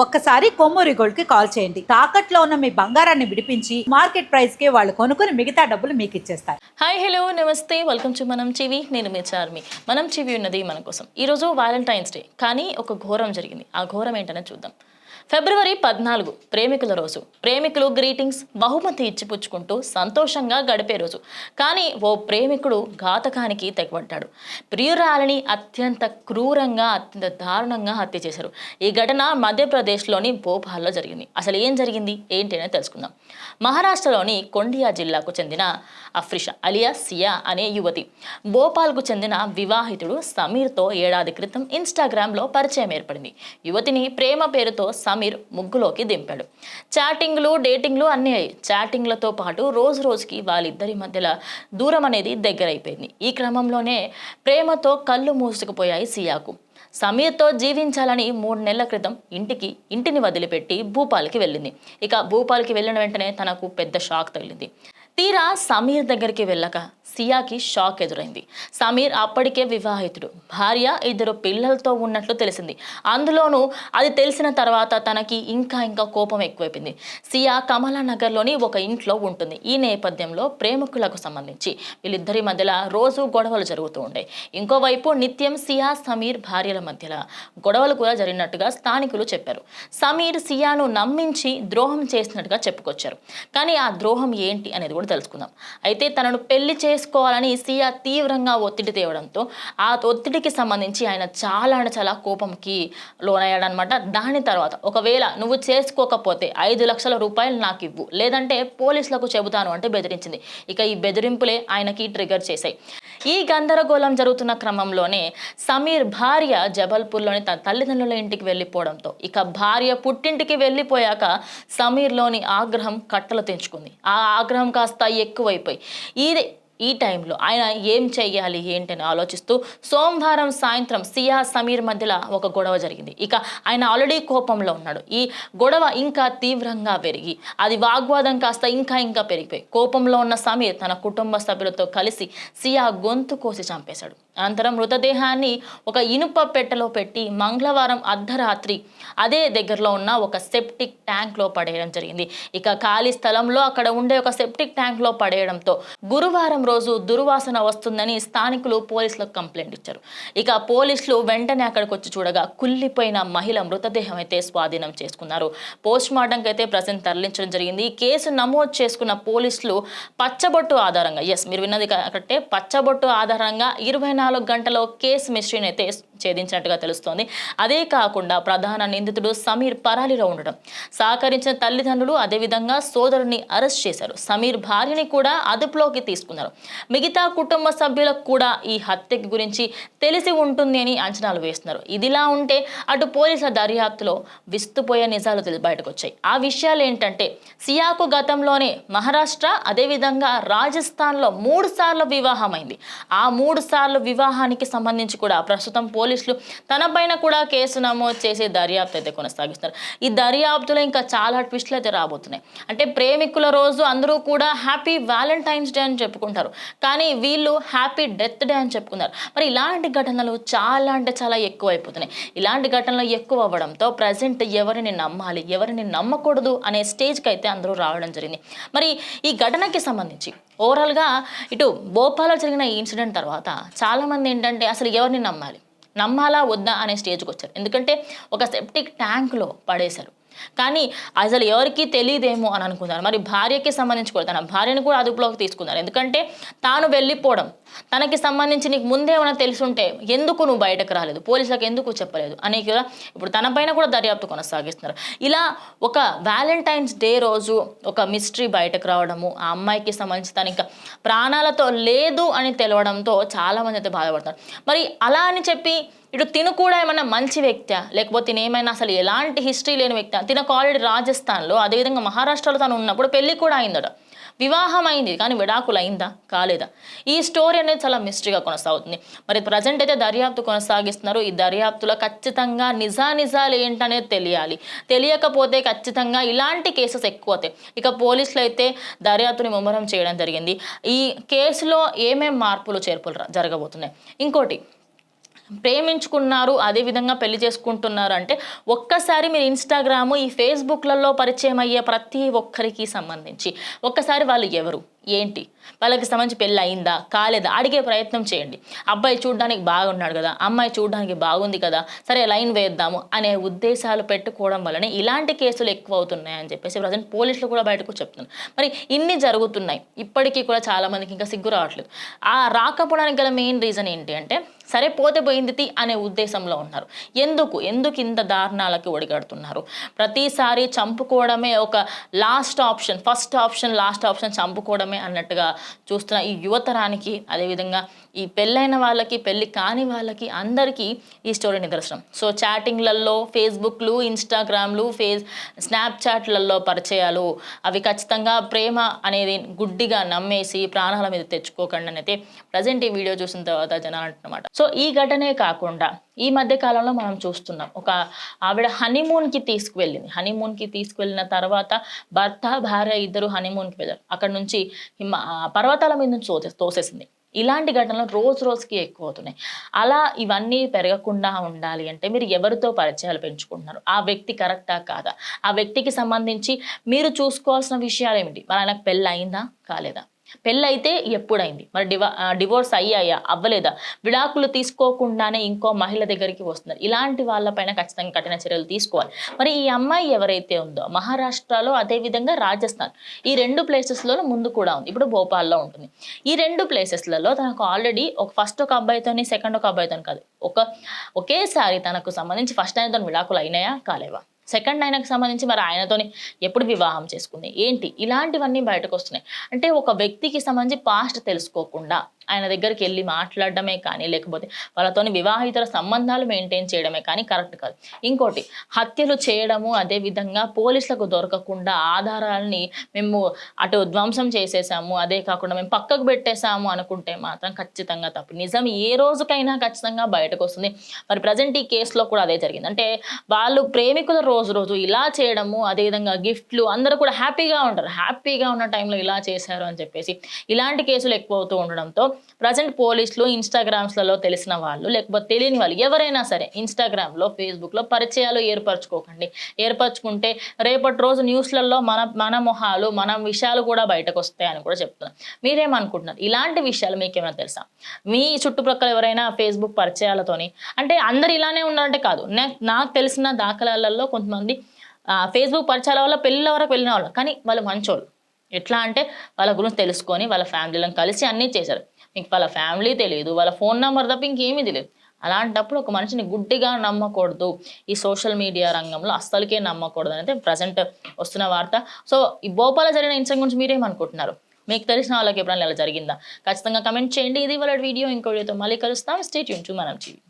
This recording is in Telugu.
ఒక్కసారి కొమ్మూరి గోల్డ్ కి కాల్ చేయండి. తాకట్లో ఉన్న మీ బంగారాన్ని విడిపించి మార్కెట్ ప్రైస్ కి వాళ్ళు కొనుక్కుని మిగతా డబ్బులు మీకు ఇచ్చేస్తారు. హాయ్ హలో నమస్తే, వెల్కమ్ టు మనం టీవీ. నేను మీ చార్మి. మనం టీవీ ఉన్నది మన కోసం. ఈరోజు వ్యాలంటైన్స్ డే, కానీ ఒక ఘోరం జరిగింది. ఆ ఘోరం ఏంటనే చూద్దాం. ఫిబ్రవరి 14 ప్రేమికుల రోజు. ప్రేమికులు గ్రీటింగ్స్, బహుమతి ఇచ్చిపుచ్చుకుంటూ సంతోషంగా గడిపే రోజు. కానీ ఓ ప్రేమికుడు ఘాతకానికి తెగబడ్డాడు. ప్రియురాలిని అత్యంత క్రూరంగా, అత్యంత దారుణంగా హత్య చేశారు. ఈ ఘటన మధ్యప్రదేశ్లోని భోపాల్లో జరిగింది. అసలు ఏం జరిగింది ఏంటి అనేది తెలుసుకుందాం. మహారాష్ట్రలోని కొండియా జిల్లాకు చెందిన అఫ్రిషా అలియా సియా అనే యువతి భోపాల్కు చెందిన వివాహితుడు సమీర్తో ఏడాది క్రితం ఇన్స్టాగ్రామ్లో పరిచయం ఏర్పడింది. యువతిని ప్రేమ పేరుతో సమీర్ ముగ్గులోకి దింపాడు. చాటింగ్లు, డేటింగ్లు అన్నీ అయ్యాయి. చాటింగ్లతో పాటు రోజు రోజుకి వాళ్ళిద్దరి మధ్యలో దూరం అనేది దగ్గరైపోయింది. ఈ క్రమంలోనే ప్రేమతో కళ్ళు మూసుకుపోయాయి సియాకు. సమీర్తో జీవించాలని 3 నెలల క్రితం ఇంటిని వదిలిపెట్టి భూపాల్కి వెళ్ళింది. ఇక భూపాల్కి వెళ్ళిన వెంటనే తనకు పెద్ద షాక్ తగిలింది. తీరా సమీర్ దగ్గరికి వెళ్ళక సియాకి షాక్ ఎదురైంది. సమీర్ అప్పటికే వివాహితుడు, భార్య, 2 పిల్లలతో ఉన్నట్లు తెలిసింది. అందులోనూ అది తెలిసిన తర్వాత తనకి ఇంకా కోపం ఎక్కువైపోయింది. సియా కమలానగర్లోని ఒక ఇంట్లో ఉంటుంది. ఈ నేపథ్యంలో ప్రేమికులకు సంబంధించి వీళ్ళిద్దరి మధ్యలో రోజు గొడవలు జరుగుతూ ఉండే. ఇంకోవైపు నిత్యం సియా, సమీర్ భార్యల మధ్యలో గొడవలు కూడా జరిగినట్టుగా స్థానికులు చెప్పారు. సమీర్ సియాను నమ్మించి ద్రోహం చేసినట్టుగా చెప్పుకొచ్చారు. కానీ ఆ ద్రోహం ఏంటి అనేది కూడా తెలుసుకుందాం. అయితే తనను పెళ్లి చేసుకోవాలని సియా తీవ్రంగా ఒత్తిడి తేవడంతో ఆ ఒత్తిడికి సంబంధించి ఆయన చాలా కోపంకి లోనయ్యాడనమాట. దాని తర్వాత ఒకవేళ నువ్వు చేసుకోకపోతే 5 లక్షల రూపాయలు నాకు ఇవ్వు, లేదంటే పోలీసులకు చెబుతాను అంటే బెదిరించింది. ఇక ఈ బెదిరింపులే ఆయనకి ట్రిగర్ చేశాయి. ఈ గందరగోళం జరుగుతున్న క్రమంలోనే సమీర్ భార్య జబల్పూర్లోని తన తల్లిదండ్రుల ఇంటికి వెళ్ళిపోవడంతో, ఇక భార్య పుట్టింటికి వెళ్ళిపోయాక సమీర్లోని ఆగ్రహం కట్టలు తెంచుకుంది. ఆ ఆగ్రహం కాస్త ఎక్కువైపోయి ఈ టైంలో ఆయన ఏం చెయ్యాలి ఏంటని ఆలోచిస్తూ సోమవారం సాయంత్రం సియా, సమీర్ మధ్యలో ఒక గొడవ జరిగింది. ఇక ఆయన ఆల్రెడీ కోపంలో ఉన్నాడు. ఈ గొడవ ఇంకా తీవ్రంగా పెరిగి అది వాగ్వాదం కాస్త ఇంకా పెరిగిపోయి కోపంలో ఉన్న సమీర్ తన కుటుంబ సభ్యులతో కలిసి సియా గొంతు కోసి చంపేశాడు. అనంతరం మృతదేహాన్ని ఒక ఇనుప పెట్టెలో పెట్టి మంగళవారం అర్ధరాత్రి అదే దగ్గరలో ఉన్న ఒక సెప్టిక్ ట్యాంక్లో పడేయడం జరిగింది. ఇక ఖాళీ స్థలంలో అక్కడ ఉండే ఒక సెప్టిక్ ట్యాంక్లో పడేయడంతో గురువారం రోజు దుర్వాసన వస్తుందని స్థానికులు పోలీసులకు కంప్లైంట్ ఇచ్చారు. ఇక పోలీసులు వెంటనే అక్కడికి వచ్చి చూడగా కుళ్ళిపోయిన మహిళ మృతదేహం అయితే స్వాధీనం చేసుకున్నారు. పోస్ట్ మార్టంకి అయితే ప్రజెంట్ తరలించడం జరిగింది. కేసు నమోదు చేసుకున్న పోలీసులు పచ్చబొట్టు ఆధారంగా, మీరు విన్నది కరెక్టే, పచ్చబొట్టు ఆధారంగా 24 గంటలో కేసు మిస్టరీని అయితే ఛేదించినట్టుగా తెలుస్తోంది. అదే కాకుండా ప్రధాన నిందితుడు సమీర్ పరారీలో ఉండడం, సహకరించిన తల్లిదండ్రులు, అదేవిధంగా సోదరుని అరెస్ట్ చేశారు. సమీర్ భార్యని కూడా అదుపులోకి తీసుకున్నారు. మిగతా కుటుంబ సభ్యులకు కూడా ఈ హత్య గురించి తెలిసి ఉంటుంది అని అంచనాలు వేస్తున్నారు. ఇదిలా ఉంటే అటు పోలీసుల దర్యాప్తులో విస్తుపోయే నిజాలు బయటకు వచ్చాయి. ఆ విషయాలు ఏంటంటే, సియాకు గతంలోనే మహారాష్ట్ర, అదేవిధంగా రాజస్థాన్లో 3 సార్లు వివాహమైంది. ఆ 3 సార్లు వివాహానికి సంబంధించి కూడా ప్రస్తుతం పోలీసులు తనపైన కూడా కేసు నమోదు చేసి దర్యాప్తు అయితే కొనసాగిస్తున్నారు. ఈ దర్యాప్తులో ఇంకా చాలా ట్విస్టులు అయితే రాబోతున్నాయి. అంటే ప్రేమికుల రోజు అందరూ కూడా హ్యాపీ వ్యాలంటైన్స్ డే అని చెప్పుకుంటారు, కానీ వీళ్ళు హ్యాపీ డెత్ డే అని చెప్పుకున్నారు. మరి ఇలాంటి ఘటనలు చాలా ఎక్కువ అయిపోతున్నాయి. ఇలాంటి ఘటనలు ఎక్కువ అవ్వడంతో ప్రజెంట్ ఎవరిని నమ్మాలి, ఎవరిని నమ్మకూడదు అనే స్టేజ్కి అయితే అందరూ రావడం జరిగింది. మరి ఈ ఘటనకి సంబంధించి ఓవరాల్గా ఇటు భోపాల్లో జరిగిన ఈ ఇన్సిడెంట్ తర్వాత చాలామంది ఏంటంటే అసలు ఎవరిని నమ్మాలా వద్దా అనే స్టేజ్కి వచ్చారు. ఎందుకంటే ఒక సెప్టిక్ ట్యాంక్లో పడేశారు, కానీ అసలు ఎవరికి తెలియదేమో అని అనుకున్నారు. మరి భార్యకి సంబంధించి కూడా తన భార్యను కూడా అదుపులోకి తీసుకున్నారు. ఎందుకంటే తాను వెళ్ళిపోవడం, తనకి సంబంధించి నీకు ముందేమైనా తెలుసుంటే ఎందుకు నువ్వు బయటకు రాలేదు, పోలీసులకు ఎందుకు చెప్పలేదు అని కూడా ఇప్పుడు తన పైన కూడా దర్యాప్తు కొనసాగిస్తున్నారు. ఇలా ఒక వ్యాలంటైన్స్ డే రోజు ఒక మిస్టరీ బయటకు రావడము, ఆ అమ్మాయికి సంబంధించి తను ఇంకా ప్రాణాలతో లేదు అని తెలవడంతో చాలామంది అయితే బాధపడతారు. మరి అలా అని చెప్పి ఇటు తిను కూడా ఏమన్నా మంచి వ్యక్తి, లేకపోతే తినేమైనా అసలు ఎలాంటి హిస్టరీ లేని వ్యక్తి? తినకు ఆల్రెడీ రాజస్థాన్లో, అదేవిధంగా మహారాష్ట్రలో తను ఉన్నప్పుడు పెళ్లి కూడా అయిందట, వివాహం అయింది, కానీ విడాకులు అయిందా కాలేదా? ఈ స్టోరీ అనేది చాలా మిస్టరీగా కొనసాగుతుంది. మరి ప్రజెంట్ అయితే దర్యాప్తు కొనసాగిస్తున్నారు. ఈ దర్యాప్తులో ఖచ్చితంగా నిజాలు ఏంటనేది తెలియాలి. తెలియకపోతే ఖచ్చితంగా ఇలాంటి కేసెస్ ఎక్కువ అవుతాయి. ఇక పోలీసులు అయితే దర్యాప్తుని ముమ్మరం చేయడం జరిగింది. ఈ కేసులో ఏమేం మార్పులు చేర్పులు జరగబోతున్నాయి. ఇంకోటి, ప్రేమించుకున్నారు, అదేవిధంగా పెళ్లి చేసుకుంటున్నారు అంటే ఒక్కసారి మీరు ఇన్స్టాగ్రామ్, ఈ ఫేస్బుక్లలో పరిచయం అయ్యే ప్రతి ఒక్కరికి సంబంధించి ఒక్కసారి వాళ్ళు ఎవరు, ఏంటి, వాళ్ళకి సంబంధించి పెళ్ళి అయిందా కాలేదా అడిగే ప్రయత్నం చేయండి. అబ్బాయి చూడడానికి బాగున్నాడు కదా, అమ్మాయి చూడడానికి బాగుంది కదా, సరే లైన్ వేద్దాము అనే ఉద్దేశాలు పెట్టుకోవడం వల్లనే ఇలాంటి కేసులు ఎక్కువ అవుతున్నాయి అని చెప్పేసి ప్రజెంట్ పోలీసులు కూడా బయటకు చెప్తున్నారు. మరి ఇన్ని జరుగుతున్నాయి, ఇప్పటికీ కూడా చాలా మందికి ఇంకా సిగ్గు రావట్లేదు. ఆ రాకపోవడానికి గల మెయిన్ రీజన్ ఏంటి అంటే సరే పోతే పోయింది అనే ఉద్దేశంలో ఉన్నారు. ఎందుకు ఇంత దారుణాలకి ఒడిగడుతున్నారు? ప్రతిసారి చంపుకోవడమే ఒక last option, first option last option చంపుకోవడమే అన్నట్టుగా చూస్తున్న ఈ యువతరానికి, అదేవిధంగా ఈ పెళ్ళైన వాళ్ళకి పెళ్ళి కాని వాళ్ళకి అందరికీ ఈ స్టోరీ నిదర్శనం. సో చాటింగ్లలో, ఫేస్బుక్లు, ఇన్స్టాగ్రామ్లు, స్నాప్చాట్లలో పరిచయాలు అవి ఖచ్చితంగా ప్రేమ అనేది గుడ్డిగా నమ్మేసి ప్రాణాల మీద తెచ్చుకోకండి అని అయితే ప్రజెంట్ ఈ వీడియో చూసిన తర్వాత జనాలు అంటున్నమాట. సో ఈ ఘటనే కాకుండా ఈ మధ్య కాలంలో మనం చూస్తున్నాం, ఒక ఆవిడ హనీమూన్కి తీసుకువెళ్ళిన తర్వాత భర్త భార్య ఇద్దరు హనీమూన్కి వెళ్ళారు. అక్కడ నుంచి పర్వతాల మీద నుంచి తోసేసింది. ఇలాంటి ఘటనలు రోజుకి ఎక్కువ అవుతున్నాయి. అలా ఇవన్నీ పెరగకుండా ఉండాలి అంటే మీరు ఎవరితో పరిచయాలు పెంచుకుంటున్నారు, ఆ వ్యక్తి కరెక్టా కాదా, ఆ వ్యక్తికి సంబంధించి మీరు చూసుకోవాల్సిన విషయాలు ఏమిటి, మరి ఆయనకు పెళ్ళి అయిందా కాలేదా, పెళ్ళి అయితే ఎప్పుడైంది, మరి డివోర్స్ అయ్యాయా అవ్వలేదా, విడాకులు తీసుకోకుండానే ఇంకో మహిళ దగ్గరికి వస్తున్నారు. ఇలాంటి వాళ్ళపైన ఖచ్చితంగా కఠిన చర్యలు తీసుకోవాలి. మరి ఈ అమ్మాయి ఎవరైతే ఉందో మహారాష్ట్రలో, అదేవిధంగా రాజస్థాన్, ఈ 2 ప్లేసెస్లో ముందు కూడా ఉంది, ఇప్పుడు భోపాల్లో ఉంటుంది. ఈ 2 ప్లేసెస్లలో తనకు ఆల్రెడీ ఫస్ట్ ఒక అబ్బాయితోని, సెకండ్ ఒక అబ్బాయితోని కాదు, ఒకేసారి తనకు సంబంధించి ఫస్ట్ ఆయనతో విడాకులు అయినాయా కాలేవా, సెకండ్ ఆయనకు సంబంధించి మరి ఆయనతోని ఎప్పుడు వివాహం చేసుకుంది ఏంటి, ఇలాంటివన్నీ బయటకు వస్తున్నాయి. అంటే ఒక వ్యక్తికి సంబంధించి పాస్ట్ తెలుసుకోకుండా ఆయన దగ్గరికి వెళ్ళి మాట్లాడడమే కానీ, లేకపోతే వాళ్ళతోని వివాహితర సంబంధాలు మెయింటైన్ చేయడమే కానీ కరెక్ట్ కాదు. ఇంకోటి, హత్యలు చేయడము, అదేవిధంగా పోలీసులకు దొరకకుండా ఆధారాలని మేము అటు ధ్వంసం చేసేసాము, అదే కాకుండా మేము పక్కకు పెట్టేసాము అనుకుంటే మాత్రం ఖచ్చితంగా తప్పు. నిజం ఏ రోజుకైనా ఖచ్చితంగా బయటకు వస్తుంది. మరి ప్రజెంట్ ఈ కేసులో కూడా అదే జరిగింది. అంటే వాళ్ళు ప్రేమికుల రోజు ఇలా చేయడము, అదేవిధంగా గిఫ్ట్లు, అందరూ కూడా హ్యాపీగా ఉంటారు, హ్యాపీగా ఉన్న టైంలో ఇలా చేశారు అని చెప్పేసి ఇలాంటి కేసులు ఎక్కువ అవుతూ ఉండడంతో ప్రజెంట్ పోలీసులు ఇన్స్టాగ్రామ్స్లలో తెలిసిన వాళ్ళు, లేకపోతే తెలియని వాళ్ళు ఎవరైనా సరే ఇన్స్టాగ్రామ్లో, ఫేస్బుక్లో పరిచయాలు ఏర్పరచుకుంటే రేపటి రోజు న్యూస్లలో మన మొహాలు, మన విషయాలు కూడా బయటకు వస్తాయని కూడా చెప్తున్నాను. మీరేమనుకుంటున్నారు? ఇలాంటి విషయాలు మీకేమైనా తెలుసా? మీ చుట్టుప్రక్కల ఎవరైనా ఫేస్బుక్ పరిచయాలతోని, అంటే అందరు ఇలానే ఉన్నారంటే కాదు, నాకు తెలిసిన దాఖలాలలో కొంతమంది ఫేస్బుక్ పరిచయాల వల్ల పెళ్ళిళ్ళ వరకు వెళ్ళిన వాళ్ళు, కానీ వాళ్ళు మంచోళ్ళు. ఎట్లా అంటే వాళ్ళ గురించి తెలుసుకొని వాళ్ళ ఫ్యామిలీలను కలిసి అన్నీ చేశారు. మీకు వాళ్ళ ఫ్యామిలీ తెలియదు, వాళ్ళ ఫోన్ నెంబర్ తప్ప ఇంకేమీ తెలియదు. అలాంటప్పుడు ఒక మనిషిని గుడ్డిగా నమ్మకూడదు. ఈ సోషల్ మీడియా రంగంలో అస్సలకే నమ్మకూడదు అనేది ప్రజెంట్ వస్తున్న వార్త. సో ఈ భోపాల జరిగిన ఇన్సిడెంట్ గురించి మీరేమనుకుంటున్నారు? మీకు తెలిసిన వాళ్ళకి ఎప్పుడైనా ఇలా జరిగిందా? ఖచ్చితంగా కమెంట్ చేయండి. ఇది వాళ్ళ వీడియో. ఇంకో వీడియోతో మళ్ళీ కలుస్తాం. స్టే ట్యూన్ టు మనం టీవీ.